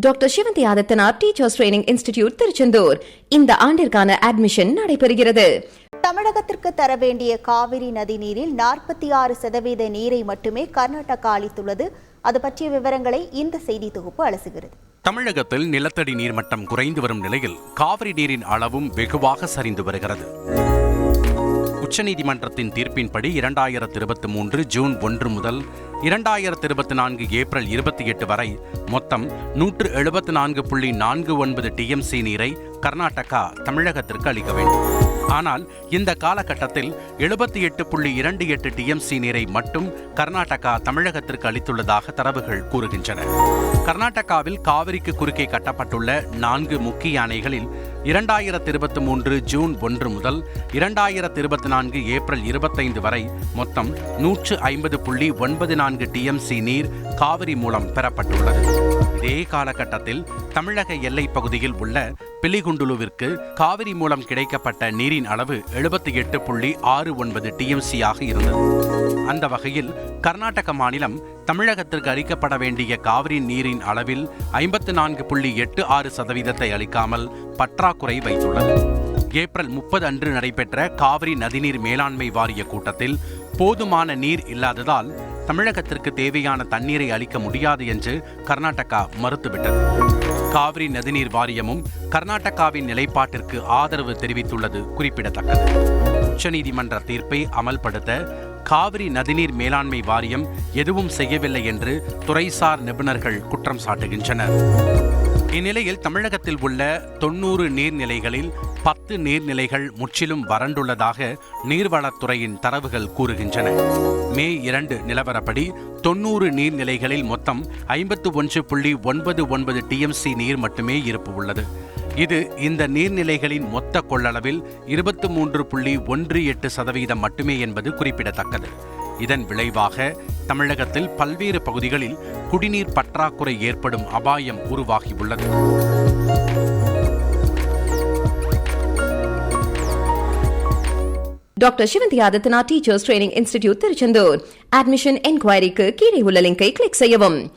Doctor Sivanthi Adithanar teachers training institute Tiruchendur இந்த ஆண்டிற்கான admission நடைபெறுகிறது. தமிழகத்திற்கு தர வேண்டிய காவிரி நதி நீரில் 46% நீரை மட்டுமே கர்நாடகா அளித்துள்ளது. அது பற்றிய விவரங்களை இந்த செய்தி தொகுப்பு அலசுகிறது. தமிழகத்தில் நிலத்தடி நீர்மட்டம் குறைந்து வரும் நிலையில் காவிரி நீரின் அளவும் வெகுவாக சரிந்து வருகிறது. உச்சநீதிமன்றத்தின் தீர்ப்பின்படி 2023 ஜூன் 1 முதல் 2024 ஏப்ரல் 28 வரை மொத்தம் 174.49 டிஎம்சி நீரை கர்நாடகா தமிழகத்திற்கு அளிக்க வேண்டும். ஆனால் இந்த காலகட்டத்தில் 78.28 டிஎம்சி நீரை மட்டும் கர்நாடகா தமிழகத்திற்கு அளித்துள்ளதாக தரவுகள் கூறுகின்றன. கர்நாடகாவில் காவிரிக்கு குறுக்கே கட்டப்பட்டுள்ள 4 முக்கிய அணைகளில் 2023 ஜூன் 1 முதல் 2024 ஏப்ரல் 25 வரை மொத்தம் 150.94 டிஎம்சி நீர் காவிரி மூலம் பெறப்பட்டுள்ளது. இதே காலகட்டத்தில் தமிழக எல்லைப் பகுதியில் உள்ள பிலிகுண்டுலுவிற்கு காவிரி மூலம் கிடைக்கப்பட்ட நீரின் அளவு 78.69 டிஎம்சியாக இருந்தது. அந்த வகையில் கர்நாடக மாநிலம் தமிழகத்திற்கு அளிக்கப்பட வேண்டிய காவிரி நீரின் அளவில் 54.86% அளிக்காமல் பற்றாக்குறை வைத்துள்ளது. ஏப்ரல் 30 அன்று நடைபெற்ற காவிரி நதிநீர் மேலாண்மை வாரிய கூட்டத்தில் போதுமான நீர் இல்லாததால் தமிழகத்திற்கு தேவையான தண்ணீரை அளிக்க முடியாது என்று கர்நாடகா மறுத்துவிட்டது. காவிரி நதிநீர் வாரியமும் கர்நாடகாவின் நிலைப்பாட்டிற்கு ஆதரவு தெரிவித்துள்ளது குறிப்பிடத்தக்கது. உச்சநீதிமன்ற தீர்ப்பை அமல்படுத்த காவிரி நதிநீர் மேலாண்மை வாரியம் எதுவும் செய்யவில்லை என்று துறைசார் நிபுணர்கள் குற்றம் சாட்டுகின்றனர். இந்நிலையில் தமிழகத்தில் உள்ள 90 நீர்நிலைகளில் 10 நீர்நிலைகள் முற்றிலும் வறண்டுள்ளதாக நீர்வளத்துறையின் தரவுகள் கூறுகின்றன. மே 2 நிலவரப்படி 90 நீர்நிலைகளில் மொத்தம் 51.99 டிஎம்சி நீர் மட்டுமே இருப்பு உள்ளது. இது இந்த நீர்நிலைகளின் மொத்த கொள்ளளவில் 23.18% மட்டுமே என்பது குறிப்பிடத்தக்கது. இதன் விளைவாக தமிழகத்தில் பல்வேறு பகுதிகளில் குடிநீர் பற்றாக்குறை ஏற்படும் அபாயம் உருவாகியுள்ளது. Doctor Sivanthi Adithanar teachers training institute Tiruchendur. Admission என்கொயரிக்கு கீழே உள்ள லிங்கை கிளிக் செய்யவும்.